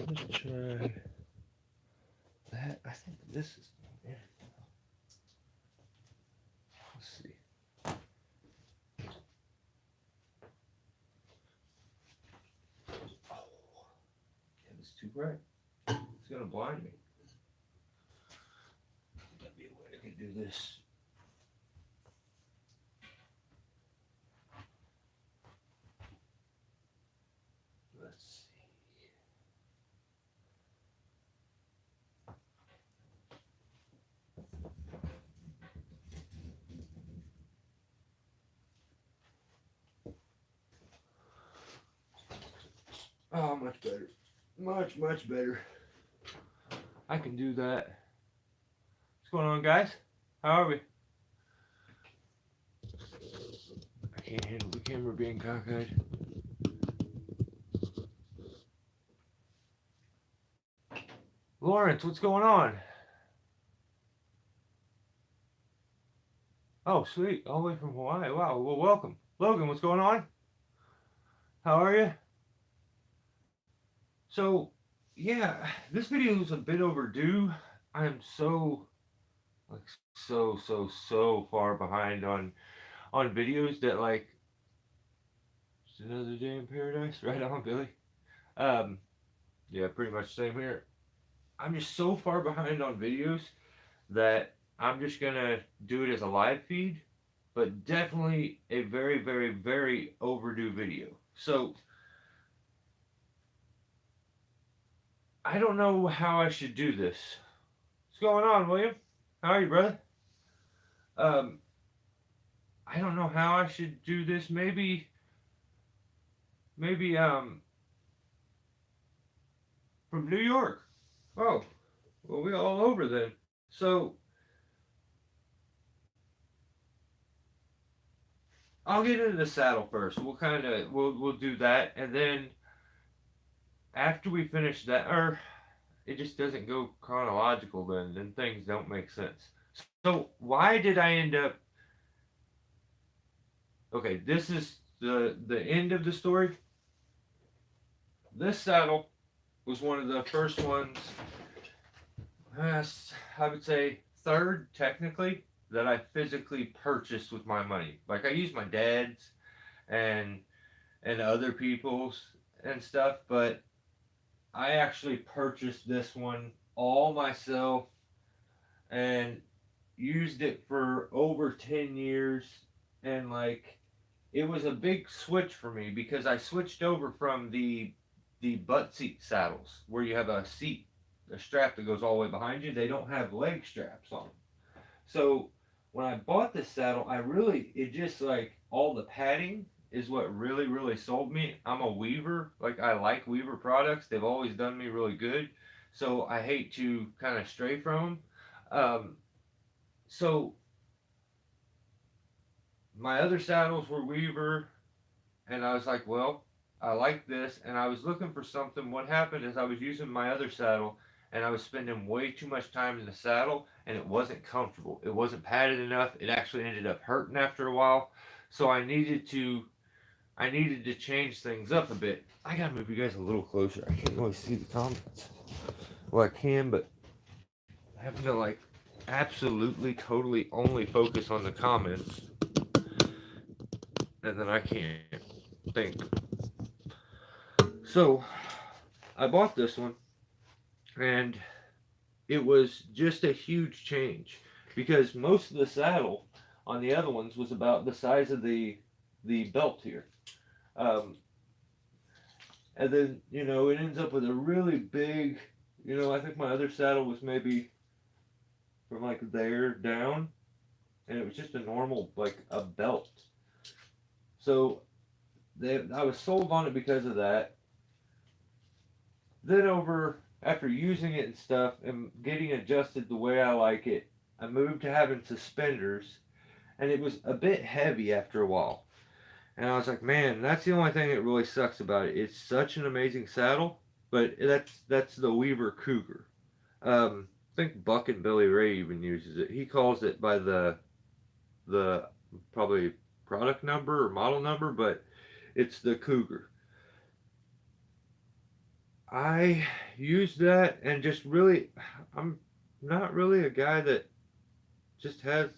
Let's try that. I think this is. Yeah. Let's see. Oh, yeah, it's too bright. It's gonna blind me. That'd be a way I can do this. Let's see. Oh, much better. Much better. I can do that. What's going on, guys? How are we? I can't handle the camera being cockeyed. Lawrence, what's going on? Oh, sweet. All the way from Hawaii. Wow. Well, welcome. Logan, what's going on? How are you? So, yeah, this video is a bit overdue. I am so, like, so far behind on videos that, like, it's another day in paradise. Right on, Billy. Um, yeah, pretty much same here. I'm just so far behind on videos that I'm just gonna do it as a live feed, but definitely a very overdue video. So I don't know how I should do this. What's going on, William? How are you, brother? Um, I don't know how I should do this. Maybe from New York. Oh, well, we all over then. So I'll get into the saddle first. We'll do that, and then after we finish that, or it just doesn't go chronological. Then things don't make sense. So why did I end up? Okay, this is the end of the story. This saddle was one of the first ones. I would say third technically that I physically purchased with my money. Like I used my dad's and other people's and stuff, but I actually purchased this one all myself and used it for over 10 years, and like it was a big switch for me because I switched over from the butt seat saddles where you have a strap that goes all the way behind you. They don't have leg straps on them. So when I bought this saddle, it just like all the padding is what really sold me. I'm a weaver. Like I like weaver products. They've always done me really good. So I hate to kind of stray from them. So my other saddles were weaver, and I was like, well, I like this, and I was looking for something. What happened is I was using my other saddle, and I was spending way too much time in the saddle, and it wasn't comfortable. It wasn't padded enough. It actually ended up hurting after a while. So I needed to change things up a bit. I gotta move you guys a little closer. I can't really see the comments. Well, I can, but I have to like absolutely, totally only focus on the comments, and then I can't think. So I bought this one, and it was just a huge change because most of the saddle on the other ones was about the size of the belt here. Um, and then it ends up with a really big. I think my other saddle was maybe from like there down, and it was just a normal like a belt. So I was sold on it because of that. Then over after using it and stuff and getting adjusted the way I like it, I moved to having suspenders, and it was a bit heavy after a while. And I was like, man, that's the only thing that really sucks about it. It's such an amazing saddle, but that's the Weaver Cougar. I think Buck and Billy Ray even uses it. He calls it by the probably product number or model number, but it's the Cougar. I use that and just really, I'm not really a guy that just has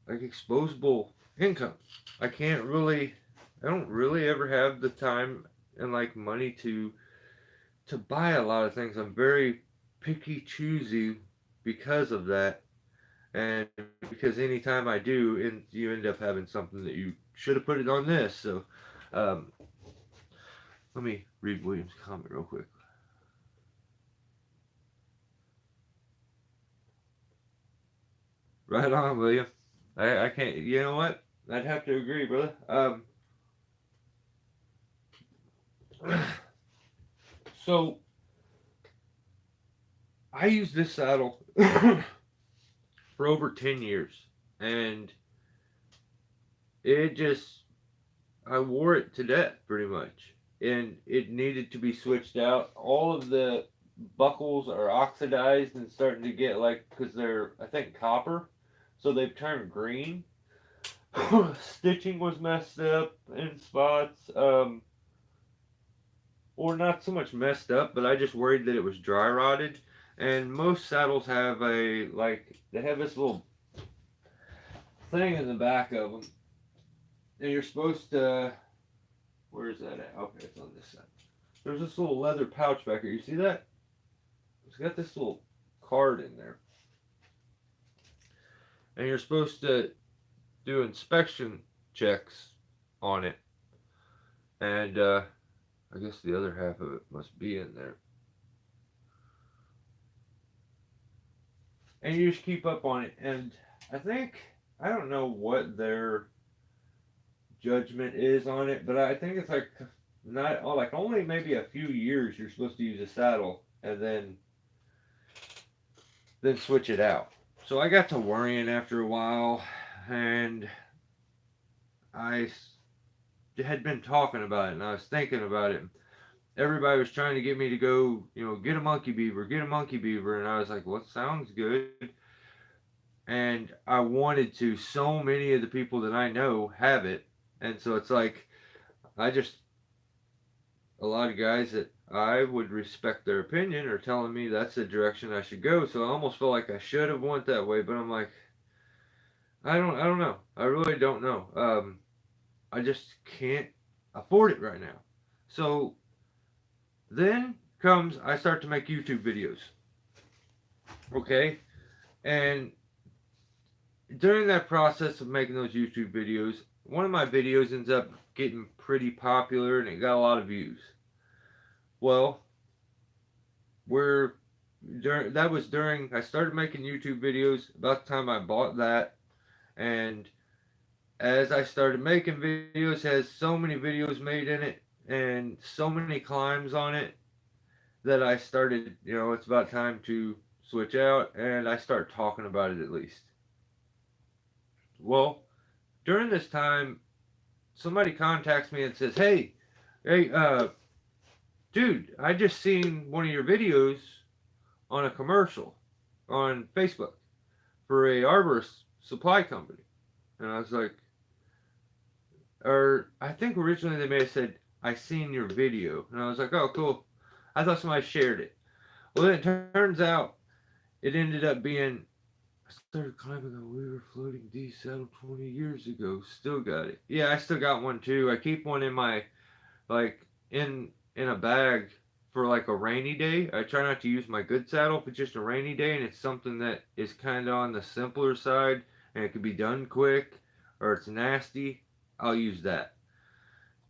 like exposable income. I can't really, I don't really ever have the time and like money to buy a lot of things. I'm very picky, choosy because of that, and because anytime I do, and you end up having something that you should have put it on this. So, um, let me read William's comment real quick. Right on, William. I can't. You know what? I'd have to agree, brother. So I used this saddle for over 10 years, and it just I wore it to death pretty much, and it needed to be switched out. All of the buckles are oxidized and starting to get like because they're I think copper, so they've turned green. Stitching was messed up in spots, or not so much messed up, but I just worried that it was dry rotted. And most saddles have a like they have this little thing in the back of them, and you're supposed to. Where is that at? Okay, it's on this side. There's this little leather pouch back here. You see that? It's got this little card in there, and you're supposed to do inspection checks on it. And I guess the other half of it must be in there. And you just keep up on it. And I think I don't know what their judgment is on it, but I think it's like not like only maybe a few years you're supposed to use a saddle, and then switch it out. So I got to worrying after a while, and I had been talking about it, and I was thinking about it. Everybody was trying to get me to go, get a monkey beaver, get a monkey beaver, and I was like, "Well, sounds good." And I wanted to. So many of the people that I know have it, and so it's like I just a lot of guys that I would respect their opinion are telling me that's the direction I should go. So I almost feel like I should have went that way, but I'm like, I don't know. I really don't know. I just can't afford it right now. So then comes I start to make YouTube videos. Okay, and during that process of making those YouTube videos, one of my videos ends up getting pretty popular and it got a lot of views. Well, that was during I started making YouTube videos about the time I bought that, and as I started making videos, has so many videos made in it and so many climbs on it that I started, it's about time to switch out and I start talking about it at least. Well, during this time, somebody contacts me and says, hey, dude, I just seen one of your videos on a commercial on Facebook for a arborist supply company. And I was like, or I think originally they may have said, I seen your video. And I was like, oh, cool. I thought somebody shared it. Well, then it turns out it ended up being, I started climbing a Weaver floating D saddle 20 years ago. Still got it. Yeah, I still got one too. I keep one in my, like, in a bag for like a rainy day. I try not to use my good saddle if it's just a rainy day and it's something that is kind of on the simpler side and it can be done quick or it's nasty. I'll use that.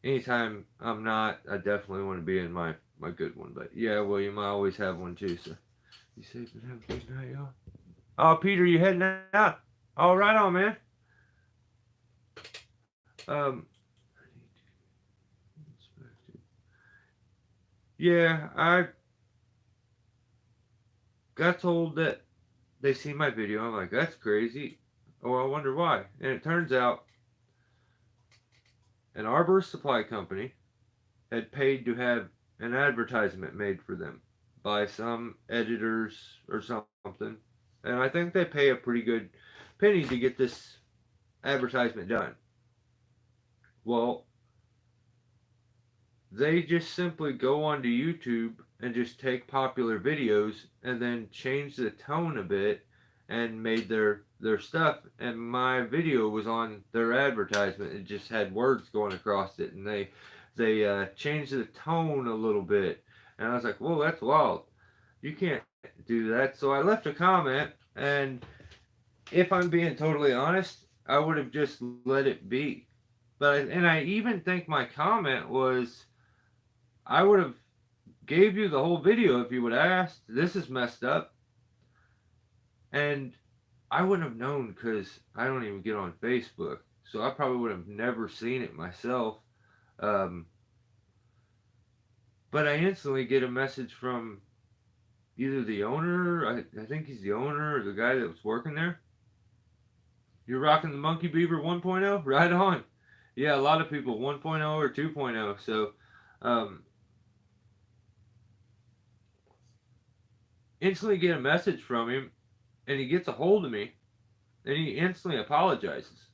Anytime I'm not, I definitely want to be in my good one. But yeah, William, I always have one too. So you safe and have a good night, y'all. Oh, Peter, you heading out? All right on, man. Um, yeah, I got told that they see my video. I'm like, that's crazy. Oh, I wonder why. And it turns out an arborist supply company had paid to have an advertisement made for them by some editors or something. And I think they pay a pretty good penny to get this advertisement done. Well, they just simply go onto YouTube and just take popular videos and then change the tone a bit and made their stuff, and my video was on their advertisement. It just had words going across it, and they changed the tone a little bit, and I was like, whoa, that's wild. You can't do that. So I left a comment, and if I'm being totally honest, I would have just let it be. And I even think my comment was, I would have gave you the whole video if you would have asked. This is messed up. And I wouldn't have known because I don't even get on Facebook. So I probably would have never seen it myself. Um, but I instantly get a message from either the owner, I think he's the owner, or the guy that was working there. You're rocking the Monkey Beaver 1.0? Right on. Yeah, a lot of people 1.0 or 2.0. So um, instantly get a message from him, and he gets a hold of me, and he instantly apologizes.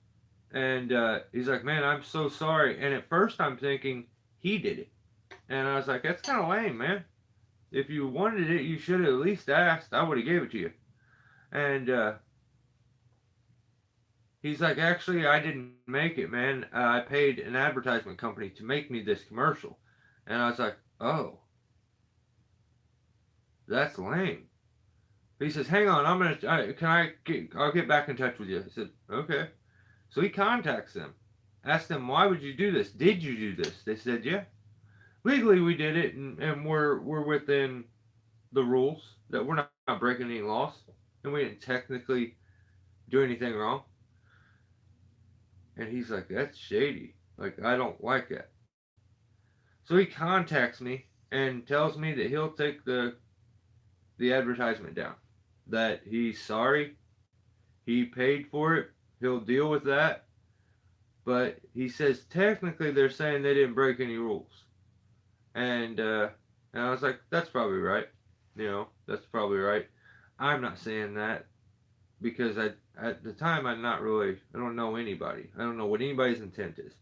And he's like, man, I'm so sorry. And at first I'm thinking he did it. And I was like, that's kind of lame, man. If you wanted it, you should have at least asked. I would have gave it to you. And he's like, actually, I didn't make it, man. I paid an advertisement company to make me this commercial. And I was like, oh, that's lame. He says, hang on, I'll get back in touch with you. I said, okay. So he contacts them, asks them, why would you do this? Did you do this? They said, yeah. Legally, we did it, and we're within the rules, that we're not breaking any laws, and we didn't technically do anything wrong. And he's like, that's shady. Like, I don't like it. So he contacts me and tells me that he'll take the advertisement down. That he's sorry. He paid for it. He'll deal with that. But he says technically they're saying they didn't break any rules. And I was like, that's probably right. That's probably right. I'm not saying that because at the time I don't know anybody. I don't know what anybody's intent is.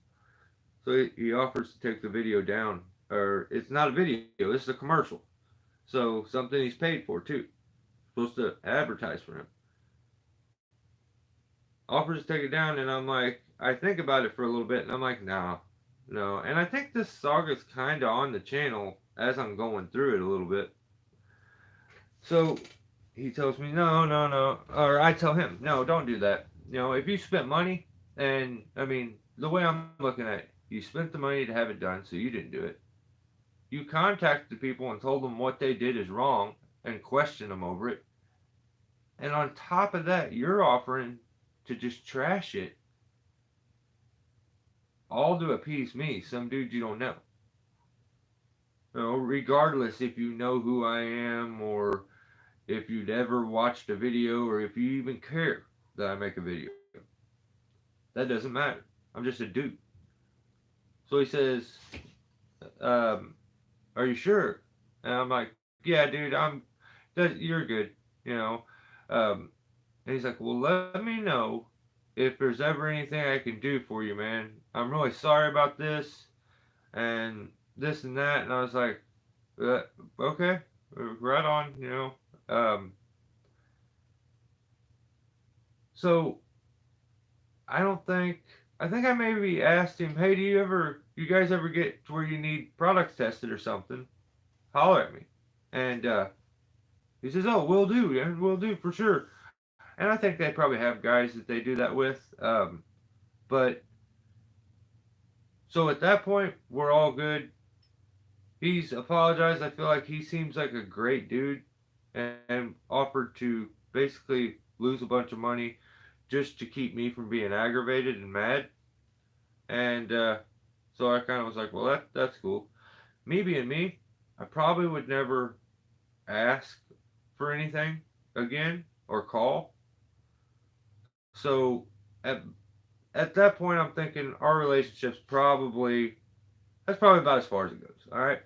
So he offers to take the video down, or it's not a video. This is a commercial. So something he's paid for too. Supposed to advertise for him. Offers to take it down, and I'm like, I think about it for a little bit, and I'm like, nah, no. And I think this saga's kind of on the channel as I'm going through it a little bit. So he tells me, no, no, no. Or I tell him, no, don't do that. If you spent money, and I mean, the way I'm looking at it, you spent the money to have it done, so you didn't do it. You contacted the people and told them what they did is wrong and questioned them over it. And on top of that, you're offering to just trash it, all to appease me, some dude you don't know. Regardless if you know who I am, or if you'd ever watched a video, or if you even care that I make a video. That doesn't matter. I'm just a dude. So he says, are you sure? And I'm like, yeah, dude, you're good, you know. And he's like, well, let me know if there's ever anything I can do for you, man. I'm really sorry about this and this and that. And I was like, okay, right on. So I don't think, I think I maybe asked him, hey, you guys ever get to where you need products tested or something? holler at me. And he says, "Oh, we'll do, yeah, we'll do for sure." And I think they probably have guys that they do that with. But so at that point, we're all good. He's apologized. I feel like he seems like a great dude and offered to basically lose a bunch of money just to keep me from being aggravated and mad. And so I kind of was like, well, that's cool. Me being me, I probably would never ask for anything again or call. So at that point, I'm thinking our relationship's probably that's probably about as far as it goes. All right.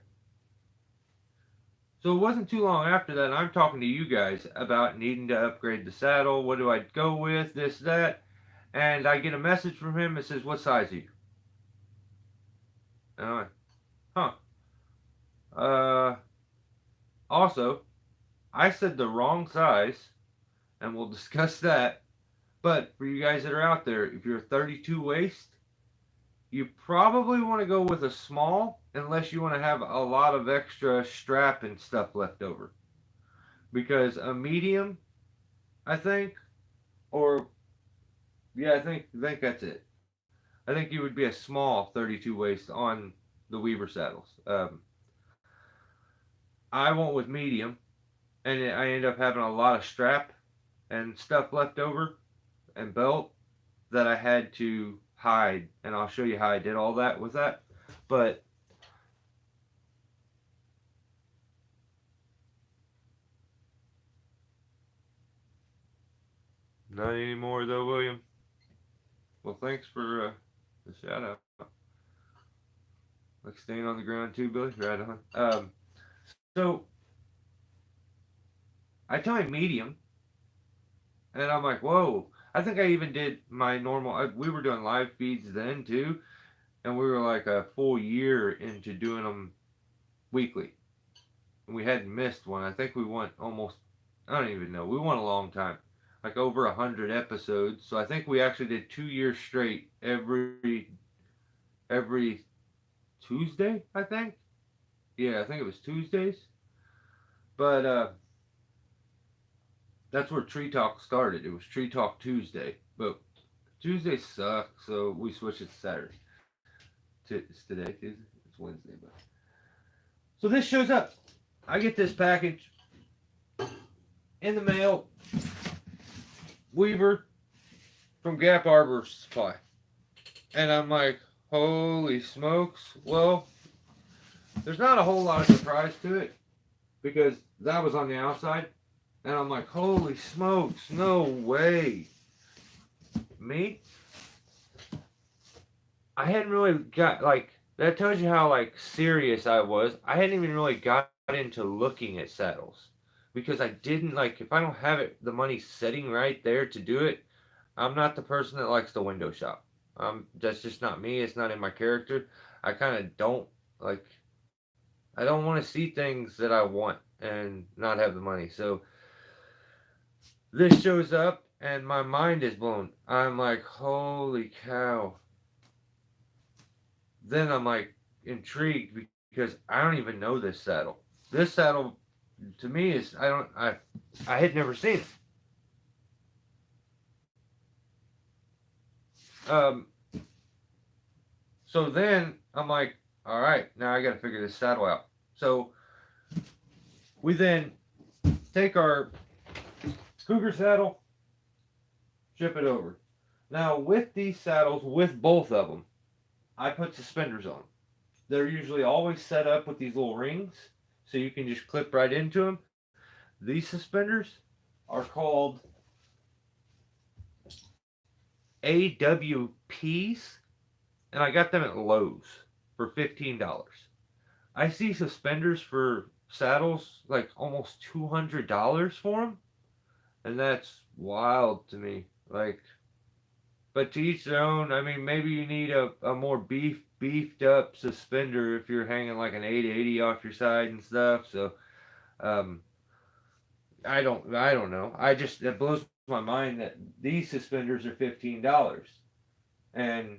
So it wasn't too long after that, I'm talking to you guys about needing to upgrade the saddle. What do I go with? This, that. And I get a message from him that says, "What size are you?" And I'm like, huh. Uh, Also, I said the wrong size, and we'll discuss that. But for you guys that are out there, if you're a 32 waist, you probably want to go with a small unless you want to have a lot of extra strap and stuff left over. Because a medium, I think, or yeah, I think that's it. I think you would be a small 32 waist on the Weaver saddles. I went with medium, and I ended up having a lot of strap and stuff left over and belt that I had to hide, and I'll show you how I did all that with that. But not anymore though, William. Well, thanks for the shout out. Like staying on the ground too, Billy. Right on. So I tell him medium, and I'm like, whoa. I think I even did my normal. We were doing live feeds then too, and we were like a full year into doing them weekly. And we hadn't missed one. I think we went almost. I don't even know. We went a long time, like over 100 episodes. So I think we actually did 2 years straight every Tuesday. I think. Yeah, I think it was Tuesdays. But that's where Tree Talk started. It was Tree Talk Tuesday, but Tuesdays suck, so we switched it to Saturday. It's today, Tuesday. It's Wednesday, but so this shows up. I get this package in the mail. Weaver from Gap Arbor Supply, and I'm like, holy smokes! Well, there's not a whole lot of surprise to it because that was on the outside, and I'm like, holy smokes! No way! Me? I hadn't really got like that tells you how like serious I was. I hadn't even really got into looking at saddles because I didn't like if I don't have it the money sitting right there to do it, I'm not the person that likes the window shop. That's just not me. It's not in my character. I kind of don't like I don't want to see things that I want and not have the money. So this shows up and my mind is blown. I'm like, "Holy cow." Then I'm like intrigued because I don't even know this saddle. This saddle to me is I had never seen it. Um, so then I'm like, all right, now I got to figure this saddle out. So we then take our Cougar saddle, ship it over. Now with these saddles, with both of them, I put suspenders on them. They're usually always set up with these little rings, so you can just clip right into them. These suspenders are called AWPs, and I got them at Lowe's for $15. I see suspenders for saddles like almost $200 for them, and that's wild to me. Like, but to each their own. I mean, maybe you need a more beefed up suspender if you're hanging like an 880 off your side and stuff. So, um, I don't know. I just it blows my mind that these suspenders are $15, and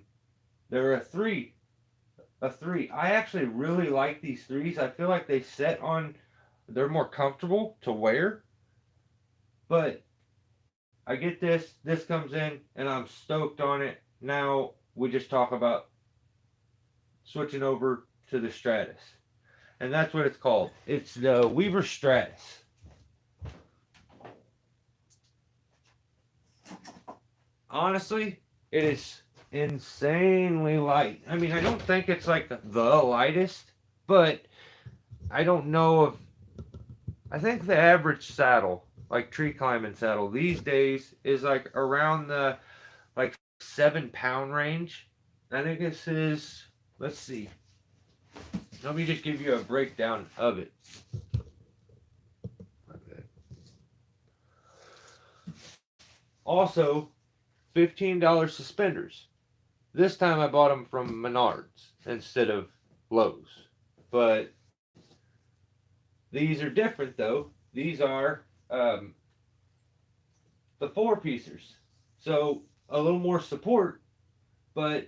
there are three a 3. I actually really like these 3s. I feel like they set on, they're more comfortable to wear. But I get this comes in, and I'm stoked on it. Now we just talk about switching over to the Stratus. And that's what it's called. It's the Weaver Stratus. Honestly, it is insanely light. I mean, I don't think it's like the lightest, but I don't know if I think the average saddle, like tree climbing saddle these days, is like around the like 7 pound range. I think this is, let's see. Let me just give you a breakdown of it. Also, $15 suspenders. This time I bought them from Menards instead of Lowe's. But these are different though. These are the 4-piecers. So a little more support, but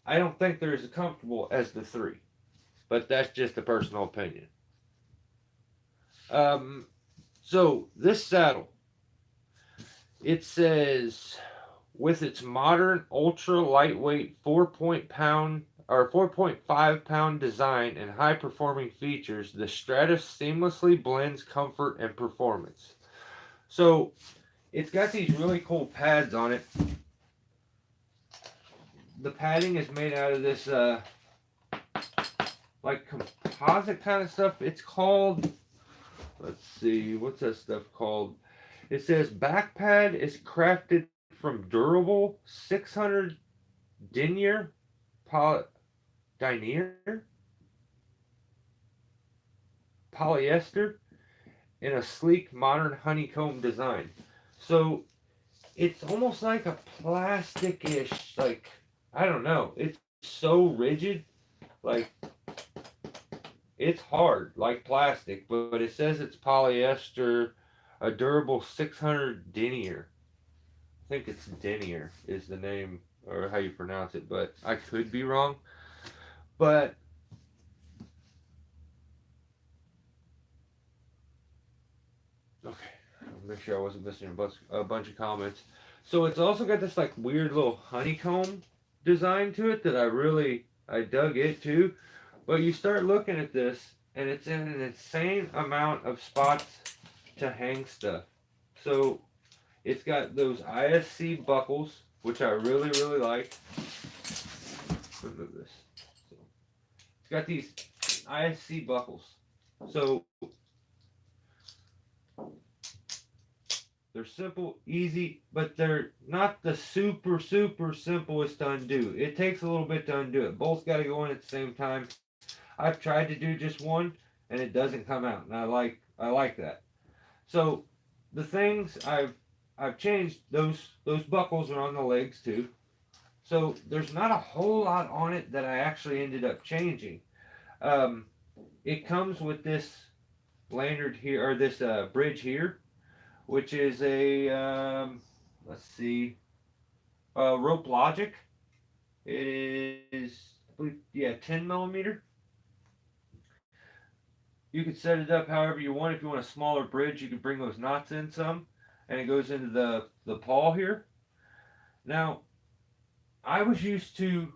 I don't think they're as comfortable as the 3. But that's just a personal opinion. So this saddle, it says with its modern ultra lightweight 4.5 pound design and high performing features, the Stratus seamlessly blends comfort and performance. So it's got these really cool pads on it. The padding is made out of this like composite kind of stuff. It's called, let's see, what's that stuff called? It says back pad is crafted from durable 600 denier polyester in a sleek modern honeycomb design. So it's almost like a plastic-ish, like, I don't know. It's so rigid, like it's hard, like plastic, but it says it's polyester, a durable 600 denier. I think it's denier is the name or how you pronounce it, but I could be wrong. But okay, I'll make sure I wasn't missing a bunch of comments. So it's also got this like weird little honeycomb design to it that I dug it too. But you start looking at this, and it's in an insane amount of spots to hang stuff. So it's got those ISC buckles, which I really like. Remove this. So it's got these ISC buckles. So they're simple, easy, but they're not the super simplest to undo. It takes a little bit to undo it. Both got to go in at the same time. I've tried to do just one, and it doesn't come out, and I like that. So the things I've changed, those buckles are on the legs too. So there's not a whole lot on it that I actually ended up changing. It comes with this lanyard here, or this bridge here, which is a let's see, Rope Logic. It is, I believe, yeah, 10 millimeter. You can set it up however you want. If you want a smaller bridge, you can bring those knots in some, and it goes into the paw here. Now, I was used to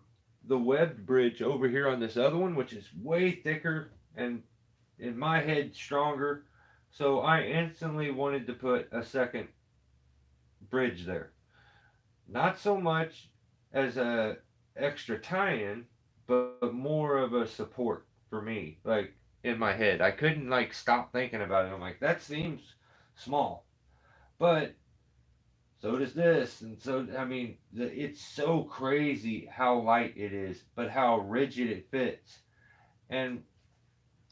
the webbed bridge over here on this other one, which is way thicker and in my head stronger. So I instantly wanted to put a second bridge there. Not so much as a extra tie-in, but more of a support for me. Like in my head, I couldn't like stop thinking about it. I'm like, that seems small, but so does this, and so I mean, it's so crazy how light it is, but how rigid it fits, and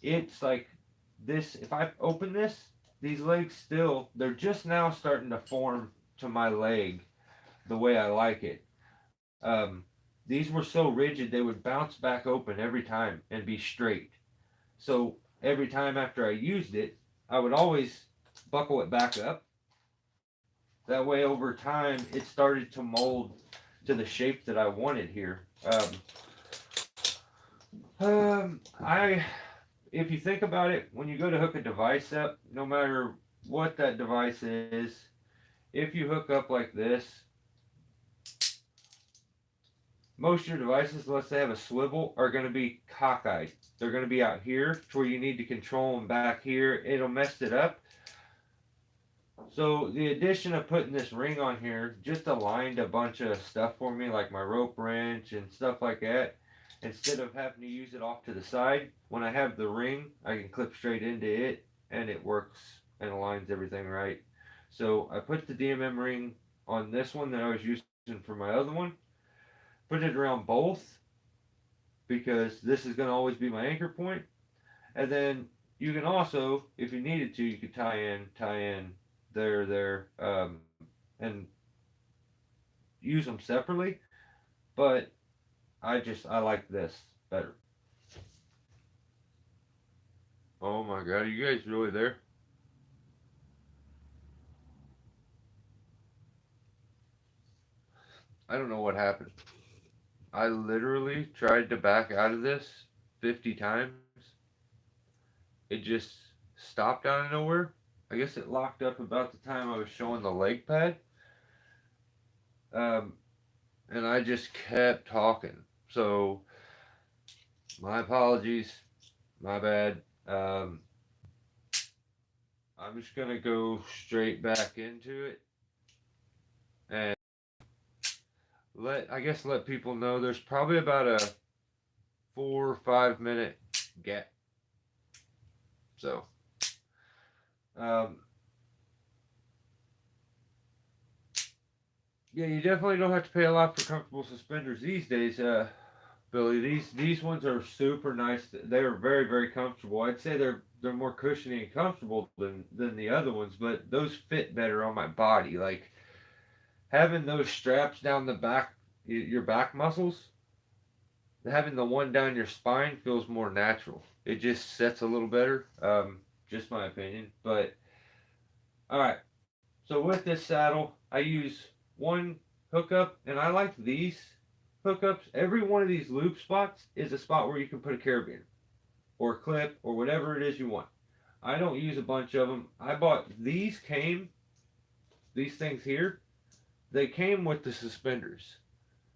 it's like this. If I open this, these legs still, they're just now starting to form to my leg the way I like it. Um, these were so rigid they would bounce back open every time and be straight. So every time after I used it, I would always buckle it back up. That way, over time, it started to mold to the shape that I wanted here. I if you think about it, when you go to hook a device up, no matter what that device is, if you hook up like this, most of your devices, unless they have a swivel, are going to be cockeyed. They're going to be out here to where you need to control them back here. It'll mess it up. So the addition of putting this ring on here just aligned a bunch of stuff for me, like my rope wrench and stuff like that. Instead of having to use it off to the side, when I have the ring, I can clip straight into it and it works and aligns everything right. So I put the DMM ring on this one that I was using for my other one, put it around both because this is going to always be my anchor point. And then you can also, if you needed to, you could tie in there, and use them separately. But I like this better. Oh my god, are you guys really there? I don't know what happened. I literally tried to back out of this 50 times. It just stopped out of nowhere. I guess it locked up about the time I was showing the leg pad. Um, and I just kept talking. So, my apologies. My bad. Um, I'm just gonna go straight back into it and let people know there's probably about a 4 or 5 minute gap. So, um, yeah, you definitely don't have to pay a lot for comfortable suspenders these days. Billy, these ones are super nice. They are very comfortable. I'd say they're more cushiony and comfortable than the other ones, but those fit better on my body. Like having those straps down the back, your back muscles, having the one down your spine feels more natural. It just sets a little better. Just my opinion. But all right. So with this saddle, I use one hookup, and I like these hookups. Every one of these loop spots is a spot where you can put a carabiner or a clip or whatever it is you want. I don't use a bunch of them. I bought these things here. They came with the suspenders,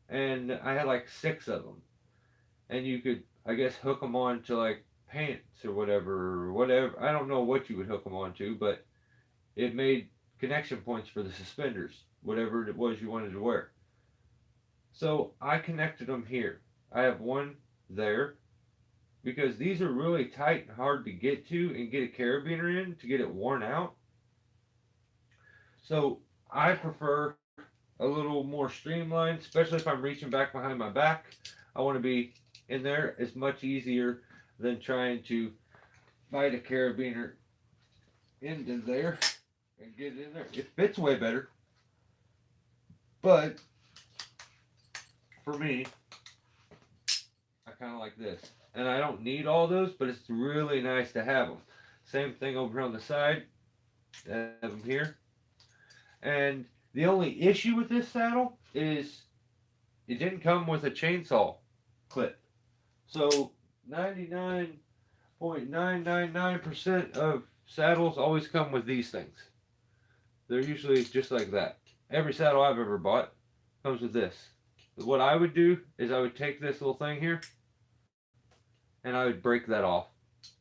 and I had like 6 of them. And you could, I guess, hook them on to like pants or whatever. I don't know what you would hook them onto, but it made connection points for the suspenders, whatever it was you wanted to wear. So I connected them here. I have one there because these are really tight and hard to get to and get a carabiner in to get it worn out. So I prefer a little more streamlined, especially if I'm reaching back behind my back. I want to be in there as much easier than trying to fight a carabiner into there and get in there. It fits way better, but for me, I kind of like this. And I don't need all those, but it's really nice to have them. Same thing over on the side. I have them here. And the only issue with this saddle is it didn't come with a chainsaw clip. So 99.999% of saddles always come with these things. They're usually just like that. Every saddle I've ever bought comes with this. What I would do is I would take this little thing here and I would break that off.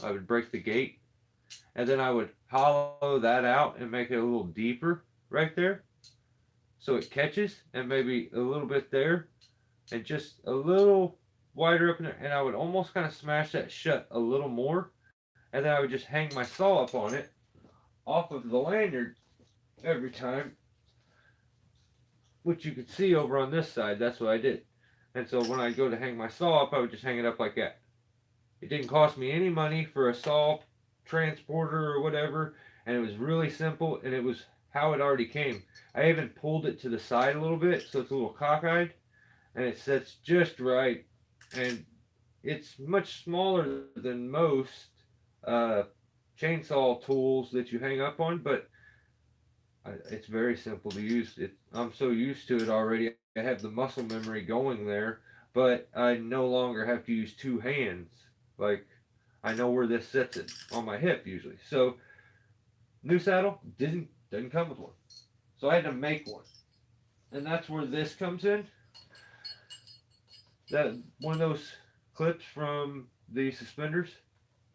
I would break the gate and then I would hollow that out and make it a little deeper right there so it catches and maybe a little bit there and just a little wider up in there and I would almost kind of smash that shut a little more and then I would just hang my saw up on it off of the lanyard every time, which you could see over on this side. That's what I did. And so when I go to hang my saw up, I would just hang it up like that. It didn't cost me any money for a saw transporter or whatever, and it was really simple, and it was how it already came. I even pulled it to the side a little bit so it's a little cockeyed, and it sits just right, and it's much smaller than most uh, chainsaw tools that you hang up on, but it's very simple to use. I'm so used to it already. I have the muscle memory going there but I no longer have to use two hands. Like, I know where this sits it on my hip usually. So new saddle didn't come with one, so I had to make one, and that's where this comes in. That one of those clips from the suspenders.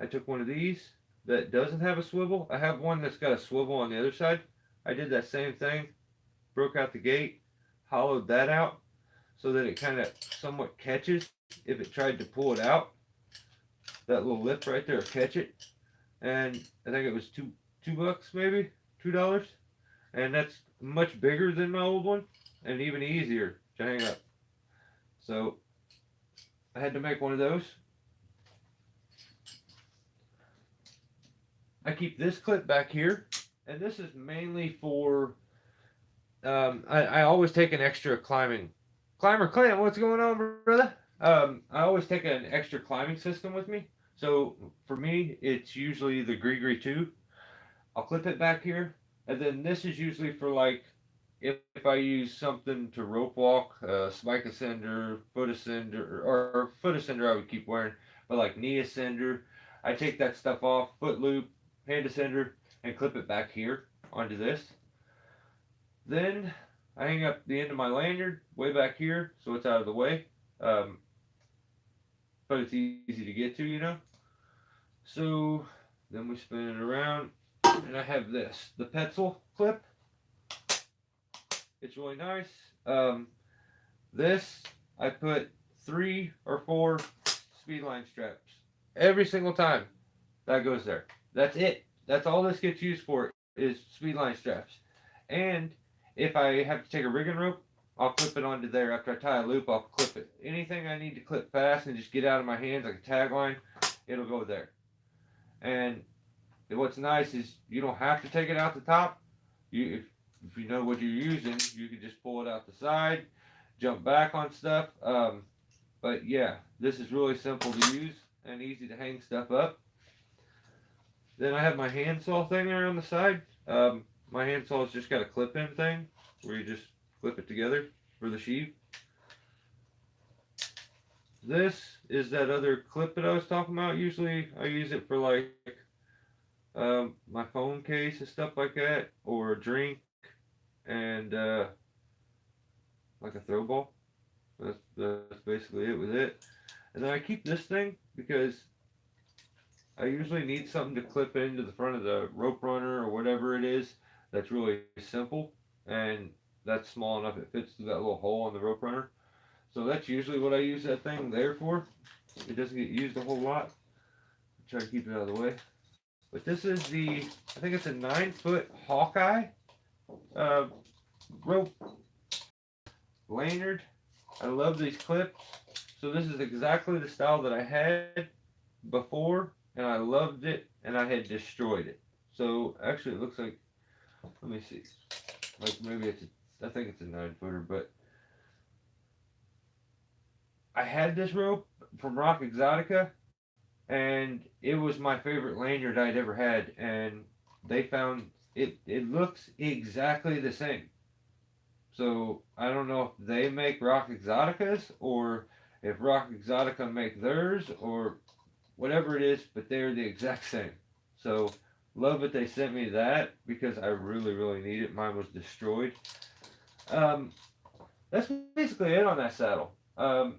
I took one of these that doesn't have a swivel. I have one that's got a swivel on the other side. I did that same thing, broke out the gate, hollowed that out so that it kind of somewhat catches if it tried to pull it out. That little lip right there will catch it. And I think it was $2 maybe, $2. And that's much bigger than my old one and even easier to hang up. So I had to make one of those. I keep this clip back here, and this is mainly for. I always take an extra climber Clint. What's going on, brother? I always take an extra climbing system with me. So for me, it's usually the Gree 2. I'll clip it back here, and then this is usually for like if I use something to rope walk, spike ascender, foot ascender, or foot ascender I would keep wearing, but like knee ascender, I take that stuff off, foot loop, hand ascender, and clip it back here onto this. Then I hang up the end of my lanyard way back here so it's out of the way, um, but it's easy to get to, you know. So then we spin it around, and I have this, the Petzl clip. It's really nice. This I put 3 or 4 speed line straps every single time that goes there. That's it. That's all this gets used for is speed line straps. And if I have to take a rigging rope, I'll clip it onto there. After I tie a loop, I'll clip it. Anything I need to clip fast and just get out of my hands like a tag line, it'll go there. And what's nice is you don't have to take it out the top. If you know what you're using, you can just pull it out the side, jump back on stuff. But yeah, this is really simple to use and easy to hang stuff up. Then I have my handsaw thing there on the side. My handsaw's just got a clip-in thing where you just clip it together for the sheath. This is that other clip that I was talking about. Usually I use it for like my phone case and stuff like that, or a drink, and like a throw ball. That's basically it with it. And then I keep this thing because I usually need something to clip into the front of the rope runner or whatever it is that's really simple, and that's small enough it fits through that little hole on the rope runner. So that's usually what I use that thing there for. It doesn't get used a whole lot. I try to keep it out of the way. But this is I think it's a 9-foot Hawkeye uh, rope lanyard. I love these clips. So this is exactly the style that I had before, and I loved it, and I had destroyed it. So actually, it looks like, let me see, like maybe I think it's a 9-footer, but I had this rope from Rock Exotica, and it was my favorite lanyard I'd ever had, and they found it. It looks exactly the same. So I don't know if they make Rock Exoticas or if Rock Exotica make theirs or whatever it is, but they're the exact same. So love that they sent me that because I really, really need it. Mine was destroyed. Um, that's basically it on that saddle. I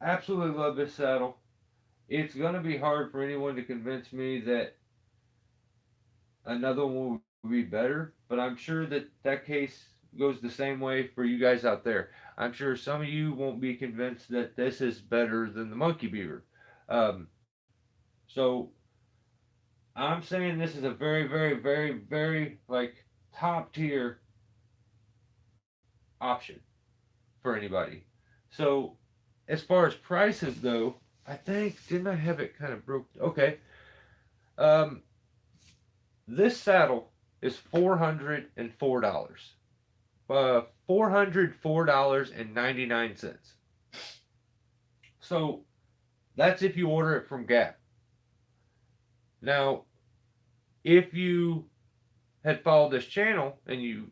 absolutely love this saddle. It's gonna be hard for anyone to convince me that another one would be better, but I'm sure that that case goes the same way for you guys out there. I'm sure some of you won't be convinced that this is better than the Monkey Beaver. Um, so I'm saying this is a very, very, very, very like top tier option for anybody. So as far as prices though, I think didn't I have it kind of broke? Okay. Um, this saddle is $404. $404.99. So that's if you order it from Gap. Now, if you had followed this channel and you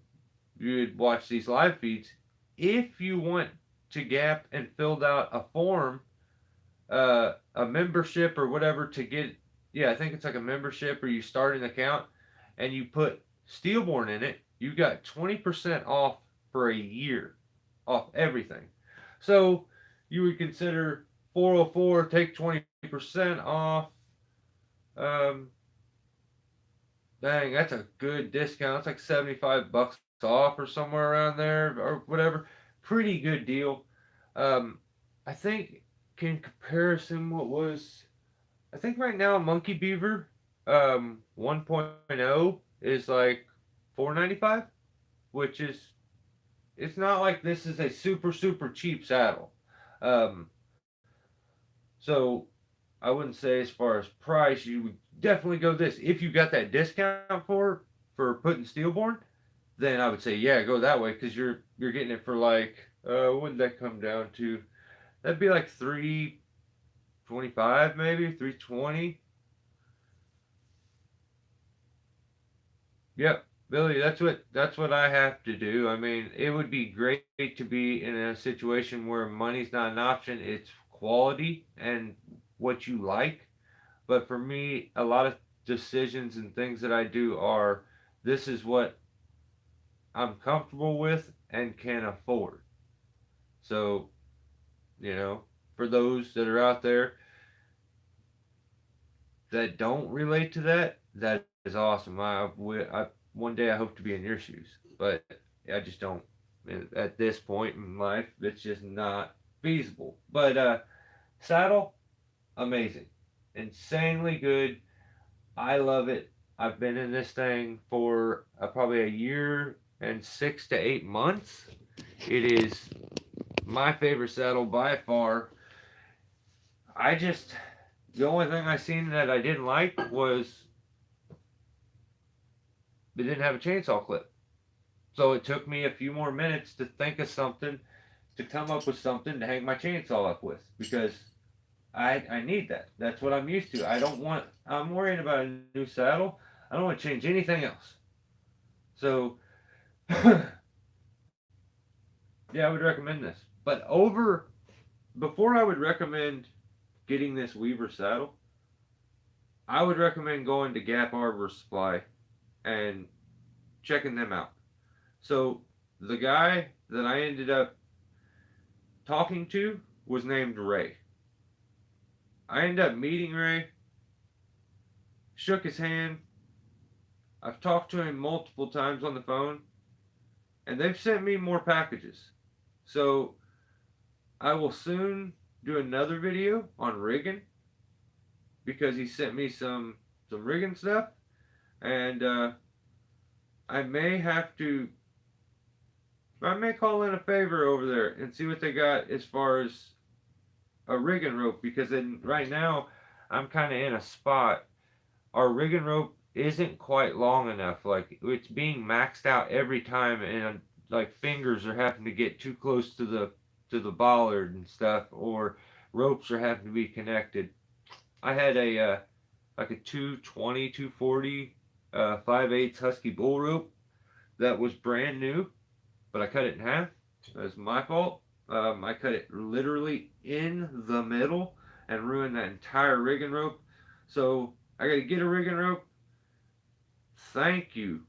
had watched these live feeds, if you want to Gap and filled out a form, a membership or whatever to get. Yeah, I think it's like a membership or you start an account and you put Steelborn in it. You got 20% off for a year off everything. So you would consider 404 take 20% off. Um, Dang, that's a good discount. It's like 75 bucks off or somewhere around there or whatever. Pretty good deal. Um, I think in comparison, what was I think right now Monkey Beaver 1.0 is like 495, which is it's not like this is a super cheap saddle. Um, so I wouldn't say as far as price, you would definitely go this. If you got that discount for putting Steelborn, then I would say yeah, go that way because you're getting it for like what would that come down to? That'd be like 325 maybe 320. Yep, Billy, that's what I have to do. I mean, it would be great to be in a situation where money's not an option. It's quality and what you like. But for me, a lot of decisions and things that I do are this is what I'm comfortable with and can afford. So, you know, for those that are out there that don't relate to that, that is awesome. One day I hope to be in your shoes, but I just don't. At this point in life, it's just not feasible. But saddle, amazing, insanely good. I love it. I've been in this thing for probably a year and 6 to 8 months. It is my favorite saddle by far. I just the only thing I seen that I didn't like was it didn't have a chainsaw clip. So it took me a few more minutes to think of something to come up with something to hang my chainsaw up with because I need that. That's what I'm used to. I'm worrying about a new saddle. I don't want to change anything else. So yeah, I would recommend this. But over before I would recommend getting this Weaver saddle, I would recommend going to Gap Arbor Supply and checking them out. So the guy that I ended up talking to was named Ray. I ended up meeting Ray, shook his hand. I've talked to him multiple times on the phone, and they've sent me more packages. So I will soon do another video on rigging because he sent me some rigging stuff, and I may have to. I may call in a favor over there and see what they got as far as a rigging rope because then right now I'm kind of in a spot. Our rigging rope isn't quite long enough. Like it's being maxed out every time, and like fingers are having to get too close to the bollard and stuff, or ropes are having to be connected. I had a like a 220, 240, 5/8 Husky bull rope that was brand new, but I cut it in half. That's my fault. I cut it literally in the middle and ruined that entire rigging rope. So I got to get a rigging rope. Thank you.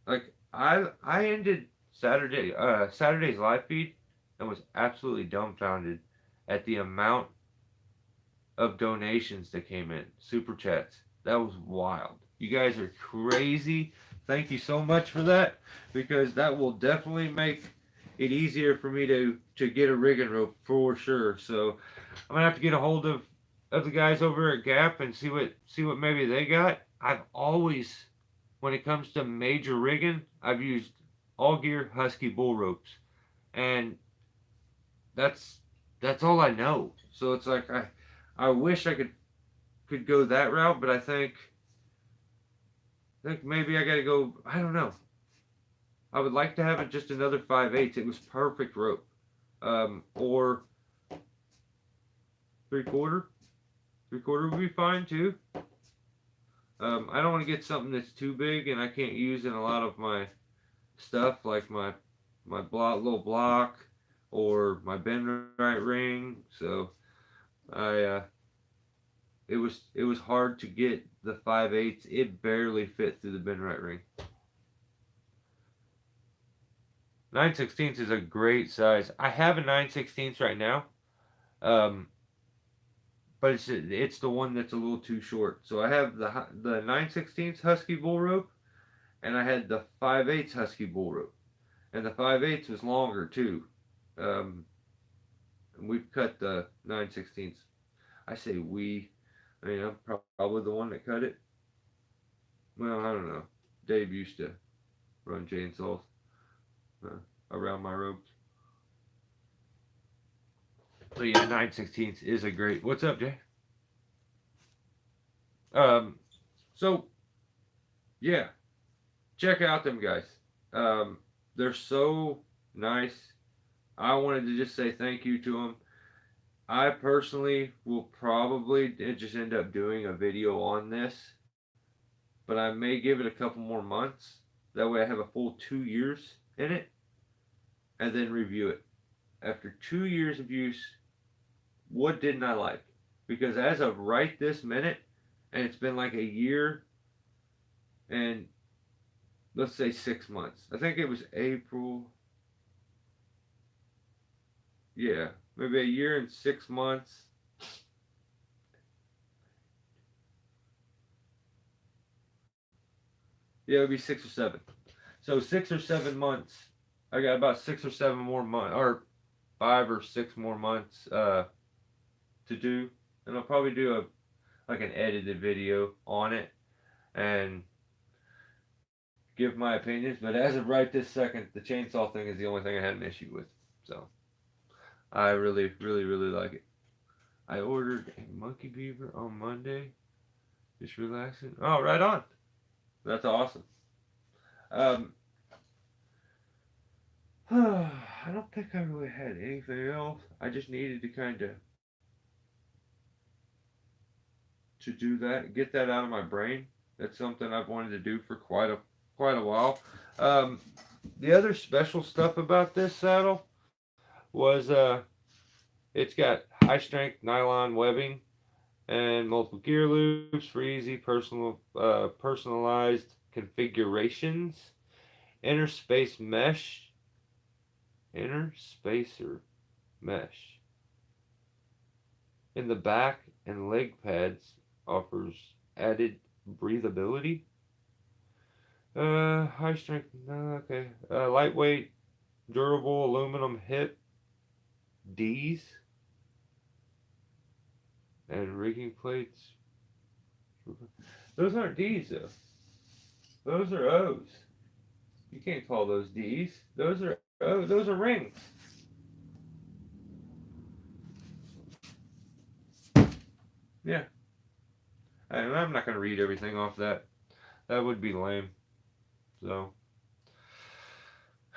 Like I ended Saturday's live feed and was absolutely dumbfounded at the amount of donations that came in, super chats. That was wild. You guys are crazy. Thank you so much for that because that will definitely make it easier for me to get a rigging rope for sure. So I'm gonna have to get a hold of the guys over at Gap and see what maybe they got. I've always, when it comes to major rigging, I've used all gear Husky bull ropes, and that's that's all I know. So it's like I wish I could go that route, but I think maybe I gotta go. I don't know. I would like to have it just another 5/8. It was perfect rope, or 3/4. 3/4 would be fine too. I don't want to get something that's too big and I can't use in a lot of my stuff, like my little block or my bend right ring. So I it was hard to get the 5/8. It barely fit through the bend right ring. 9/16 is a great size. I have a 9/16 right now, um, but it's the one that's a little too short. So I have the 9/16 Husky bull rope, and I had the 5/8 Husky bull rope, and the 5/8 was longer too. Um, and we've cut the 9/16. I say we. I mean, I'm probably the one that cut it. Well, I don't know. Dave used to run chainsaws uh, around my ropes. So yeah, 9/16 is a great. What's up, Jay? Um, so yeah, check out them guys. Um, they're so nice. I wanted to just say thank you to them. I personally will probably just end up doing a video on this, but I may give it a couple more months. That way I have a full 2 years in it and then review it. After 2 years of use, what didn't I like? Because as of right this minute, and it's been like a year and let's say 6 months. I think it was April. Yeah, maybe a year and 6 months. Yeah, it would be 6 or 7. So 6 or 7 months. I got about 6 or 7 more months, or 5 or 6 more months to do, and I'll probably do a like an edited video on it and give my opinions. But as of right this second, the chainsaw thing is the only thing I had an issue with. So I really, really, really like it. I ordered a monkey beaver on Monday. Just relaxing. Oh, right on. That's awesome. Um, I don't think I really had anything else. I just needed to kind of to do that, get that out of my brain. That's something I've wanted to do for quite a while. Um, the other special stuff about this saddle was it's got high strength nylon webbing and multiple gear loops for easy personalized configurations. Inner space mesh, inner spacer mesh in the back and leg pads offers added breathability. High strength. No, okay. Lightweight, durable aluminum hip D's and rigging plates. Those aren't D's though. Those are O's. You can't call those D's. Those are O. Those are rings. Yeah. And I'm not gonna read everything off that. That would be lame. So.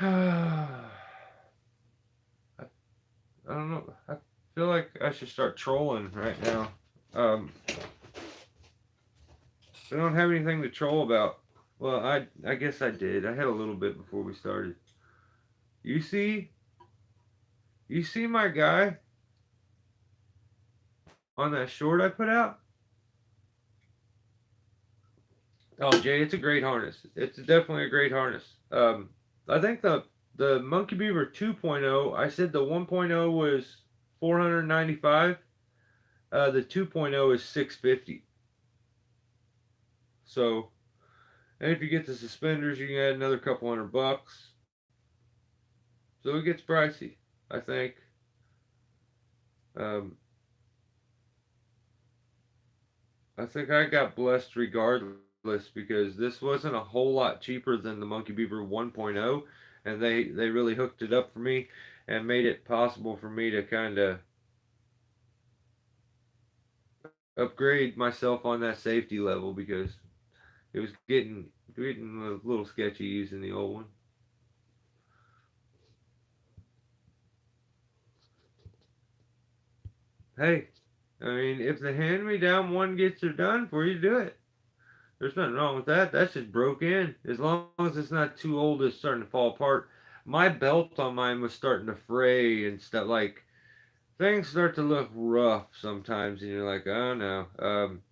I don't know. I feel like I should start trolling right now. I don't have anything to troll about. Well, I guess I did. I had a little bit before we started. You see, you see my guy on that short I put out. Oh, Jay, it's a great harness. It's definitely a great harness. I think the Monkey Beaver 2.0. I said the 1.0 was 495. The 2.0 is 650. So, and if you get the suspenders, you can add another couple $100. So it gets pricey, I think. Um, I think I got blessed regardless because this wasn't a whole lot cheaper than the Monkey Beaver 1.0, and they really hooked it up for me and made it possible for me to kind of upgrade myself on that safety level because it was getting a little sketchy using the old one. Hey, I mean, if the hand-me-down one gets her done for you, do it. There's nothing wrong with that. That's just broke in. As long as it's not too old, it's starting to fall apart. my belt on mine was starting to fray and stuff. Like things start to look rough sometimes, and you're like, oh no,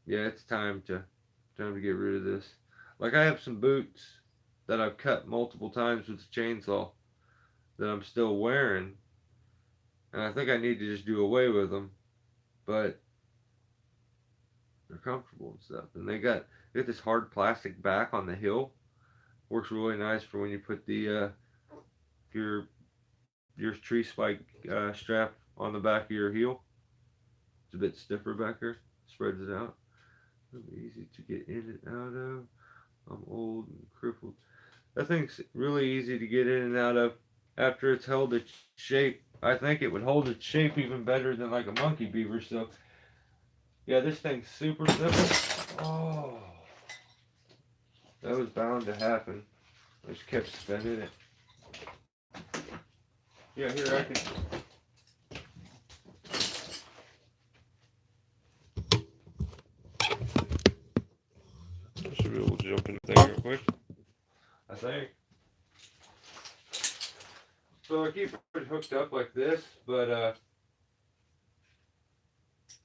yeah, it's time to get rid of this. Like I have some boots that I've cut multiple times with the chainsaw that I'm still wearing, and I think I need to just do away with them. But they're comfortable and stuff, and they got this hard plastic back on the heel. Works really nice for when you put the your your tree spike strap on the back of your heel. It's a bit stiffer back here. Spreads it out. Really easy to get in and out of. I'm old and crippled. That thing's really easy to get in and out of after it's held its shape. I think it would hold its shape even better than like a monkey beaver. So yeah, this thing's super simple. Oh, that was bound to happen. I just kept spinning it. Yeah, here I can. I should be able to jump in the thing real quick. I think. So I keep it hooked up like this, but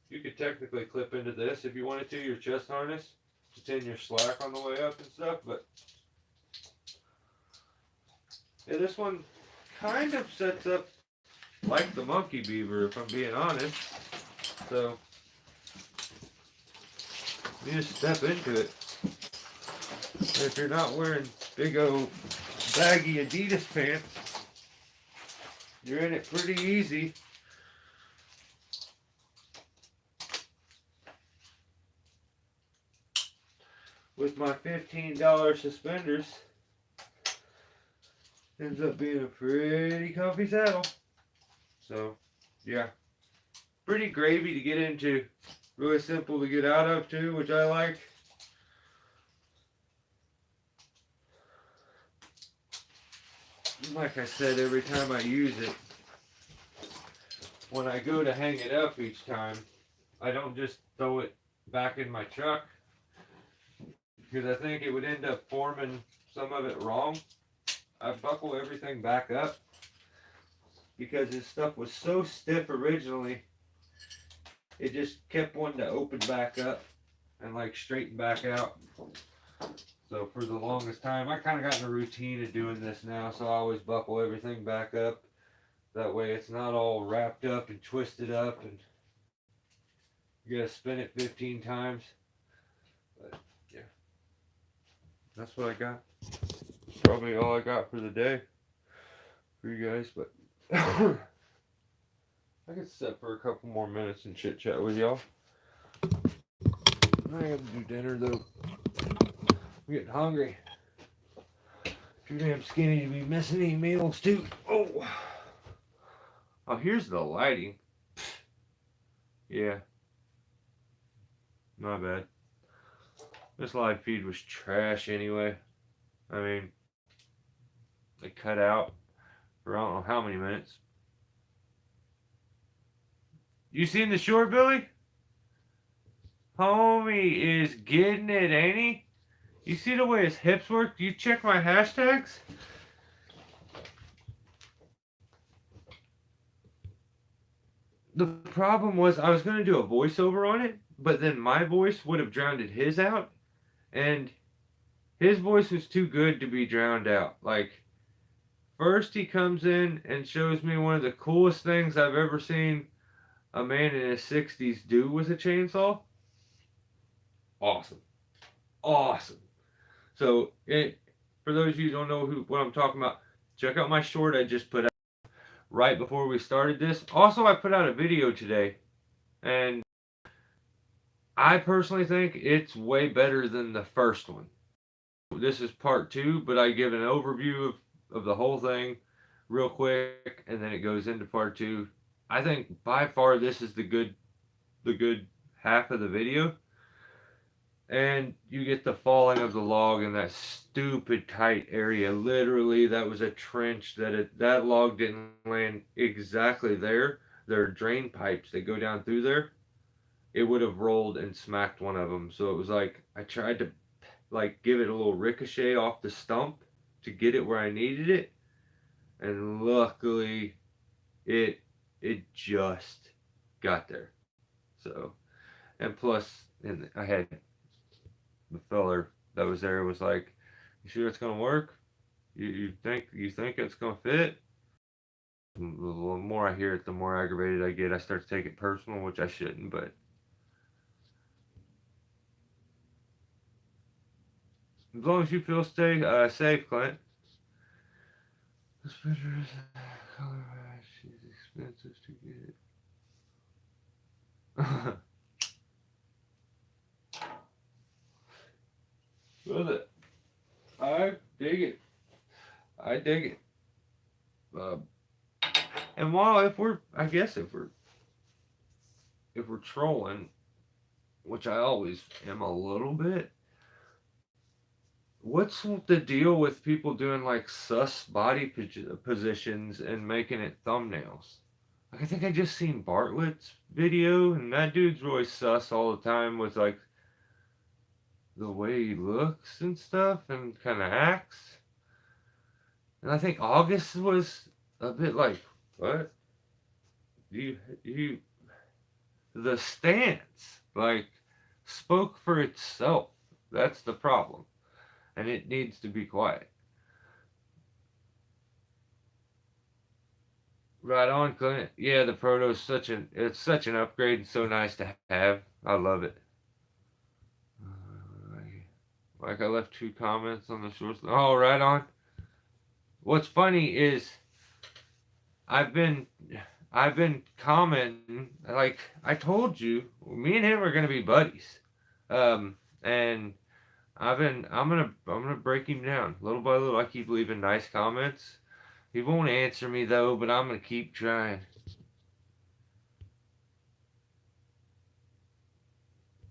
you could technically clip into this if you wanted to, your chest harness, to tin your slack on the way up and stuff, but yeah, this one kind of sets up like the monkey beaver, if I'm being honest. So you just step into it. And if you're not wearing big old baggy Adidas pants, you're in it pretty easy. With my $15 suspenders, ends up being a pretty comfy saddle. So, yeah, pretty gravy to get into. Really simple to get out of too, which I like. Like I said, every time I use it, when I go to hang it up each time, I don't just throw it back in my truck, because I think it would end up forming some of it wrong. I buckle everything back up because this stuff was so stiff originally, it just kept wanting to open back up and like straighten back out. So for the longest time, I kind of got in a routine of doing this now, so I always buckle everything back up. That way it's not all wrapped up and twisted up and you gotta spin it 15 times. But yeah, that's what I got. Probably all I got for the day for you guys, but I could sit for a couple more minutes and chit chat with y'all. I gotta do dinner though. I'm getting hungry. Too damn skinny to be missing any meals too. Oh, here's the lighting. Yeah, my bad. This live feed was trash anyway. I mean, they cut out for I don't know how many minutes. You seen the short, Billy? Homie is getting it, ain't he? You see the way his hips work? Do you check my hashtags? The problem was I was going to do a voiceover on it, but then my voice would have drowned his out, and his voice was too good to be drowned out. Like, first he comes in and shows me one of the coolest things I've ever seen a man in his 60s do with a chainsaw. Awesome. Awesome. So, for those of you who don't know what I'm talking about, check out my short I just put out right before we started this. Also, I put out a video today, and I personally think it's way better than the first one. This is part two, but I give an overview of the whole thing real quick, and then it goes into part two. I think by far this is the good half of the video. And you get the falling of the log in that stupid tight area. Literally, that was a trench that log didn't land exactly there. There are drain pipes that go down through there. It would have rolled and smacked one of them. So it was like I tried to like give it a little ricochet off the stump to get it where I needed it, and luckily it it just got there. So, and plus, and I had the feller that was there was like, "You sure it's gonna work? You think it's gonna fit?" The more I hear it, the more aggravated I get. I start to take it personal, which I shouldn't. But as long as you feel stay safe, Clint. This printer is color match. It's expensive to get. With it, I dig it. I dig it. Uh, and while if we're, I guess if we're trolling, which I always am a little bit, what's the deal with people doing like sus body positions and making it thumbnails? Like I think I just seen Bartlett's video, and that dude's really sus all the time with like the way he looks and stuff and kind of acts. And I think August was a bit like, what? You the stance like spoke for itself. That's the problem, and it needs to be quiet. Right on, Clint. Yeah, the proto's such an upgrade and so nice to have. I love it. Like I left two comments on the source. Oh, right on. What's funny is I've been I've been commenting like I told you, me and him are gonna be buddies, and I'm gonna break him down little by little. I keep leaving nice comments. He won't answer me though, but I'm gonna keep trying.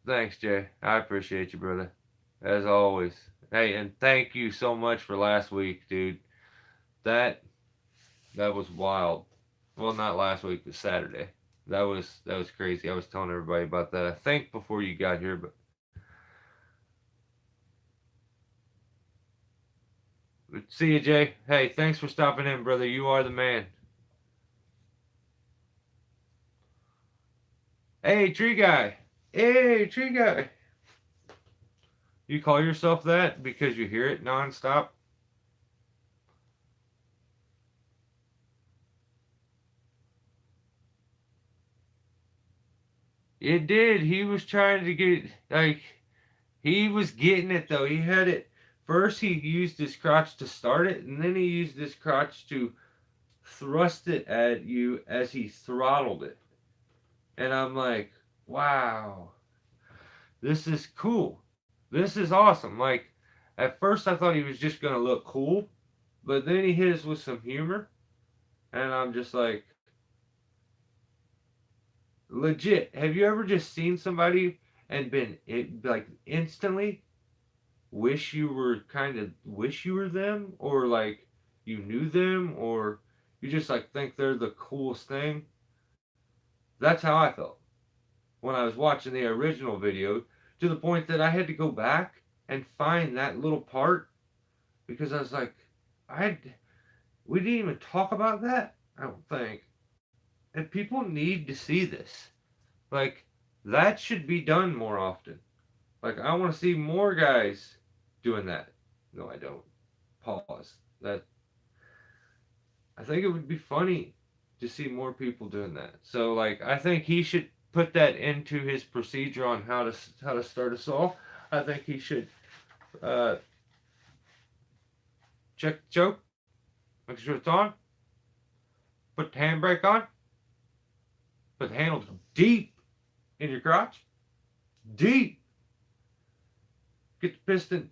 Thanks, Jay. I appreciate you, brother, as always. Hey, and thank you so much for last week, dude. That that was wild. Well, not last week, but Saturday. That was crazy. I was telling everybody about that. I think before you got here, but see you, Jay. Hey, thanks for stopping in, brother. You are the man. Hey, tree guy. Hey, tree guy. You call yourself that because you hear it nonstop? It did. He was trying to get like he was getting it though. He had it first. He used his crotch to start it, and then he used his crotch to thrust it at you as he throttled it. And I'm like, wow, this is cool. This is awesome. Like, at first I thought he was just gonna look cool, but then he hit us with some humor, and I'm just like, legit. Have you ever just seen somebody and been like instantly wish you were them, or like you knew them, or you just like think they're the coolest thing? That's how I felt when I was watching the original video, to the point that I had to go back and find that little part because I was like, I we didn't even talk about that. I don't think, and people need to see this. Like that should be done more often. Like I want to see more guys doing that. No, I don't. Pause. That I think it would be funny to see more people doing that. So like I think he should put that into his procedure on how to start us off. I think he should uh, check the choke, make sure it's on, put the handbrake on, put the handle deep in your crotch, deep. Get the piston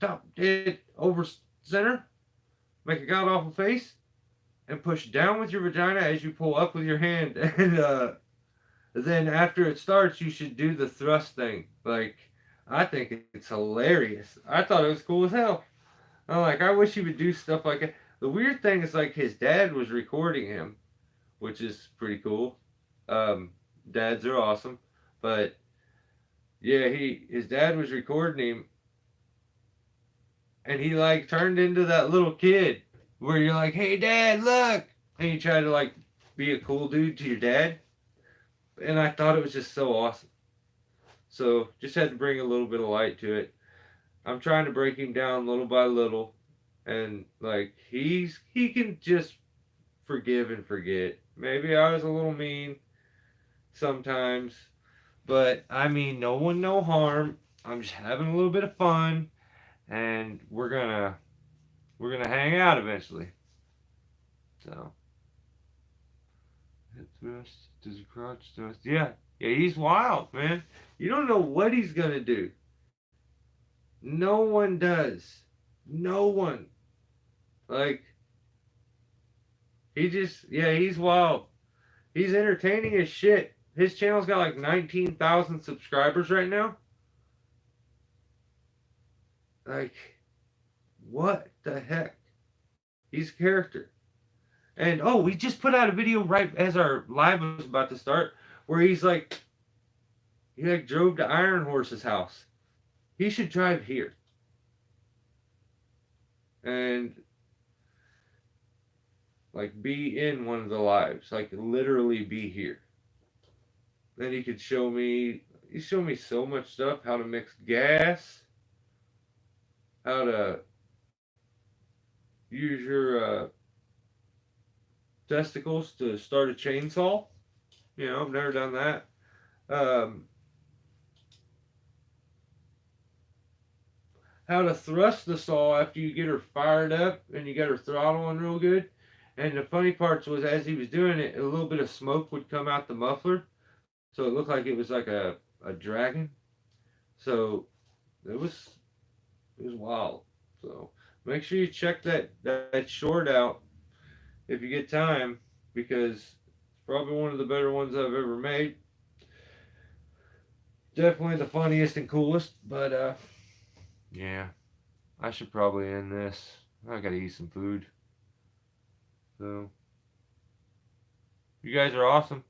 top dead over center, make a god awful face, and push down with your vagina as you pull up with your hand. And then after it starts, you should do the thrust thing. Like, I think it's hilarious. I thought it was cool as hell. I'm like, I wish he would do stuff like that. The weird thing is, like, his dad was recording him, which is pretty cool. Dads are awesome. But, yeah, his dad was recording him, and he, like, turned into that little kid. where you're like, hey dad, look, and you try to like be a cool dude to your dad. And I thought it was just so awesome. So just had to bring a little bit of light to it. I'm trying to break him down little by little, and like he can just forgive and forget. Maybe I was a little mean sometimes, but I mean no one no harm. I'm just having a little bit of fun, and we're gonna hang out eventually. So hip thrust, does a crotch thrust. Yeah, yeah, he's wild, man. You don't know what he's gonna do. No one does. No one. Like he just yeah, he's wild. He's entertaining as shit. His channel's got like 19,000 subscribers right now. Like what the heck? He's a character. And oh, we just put out a video right as our live was about to start where he like drove to Iron Horse's house. He should drive here. And like be in one of the lives, like literally be here. Then he showed me so much stuff, how to mix gas, how to use your testicles to start a chainsaw. You know, I've never done that. Um, how to thrust the saw after you get her fired up and you got her throttling real good. And the funny parts was as he was doing it, a little bit of smoke would come out the muffler, so it looked like it was like a dragon. So it was it was wild. So make sure you check that short out if you get time because it's probably one of the better ones I've ever made. Definitely the funniest and coolest, but yeah, I should probably end this. I gotta eat some food. So you guys are awesome.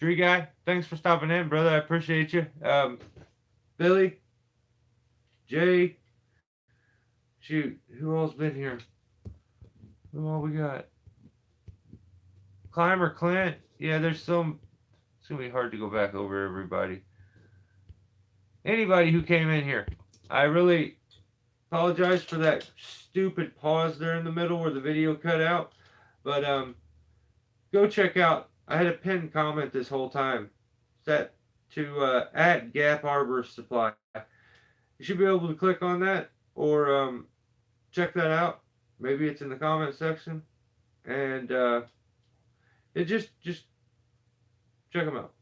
Tree guy, thanks for stopping in, brother. I appreciate you. Billy, Jay, shoot, who all's been here? Who all we got? Climber Clint. Yeah, there's some. It's gonna be hard to go back over everybody. Anybody who came in here, I really apologize for that stupid pause there in the middle where the video cut out. But go check out. I had a pinned comment this whole time, set to at Gap Arbor Supply. You should be able to click on that or check that out. Maybe it's in the comment section, and it just check them out.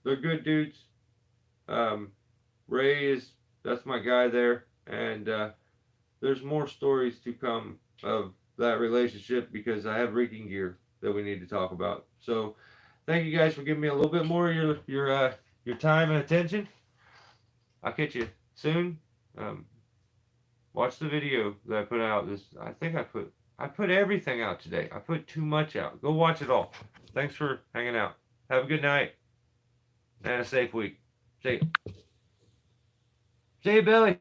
They're good dudes. Um, Ray is that's my guy there, and there's more stories to come of that relationship because I have reeking gear that we need to talk about. So, thank you guys for giving me a little bit more of your time and attention. I'll catch you soon. Um, watch the video that I put out. I put everything out today. I put too much out. Go watch it all. Thanks for hanging out. Have a good night and a safe week. See you, Billy.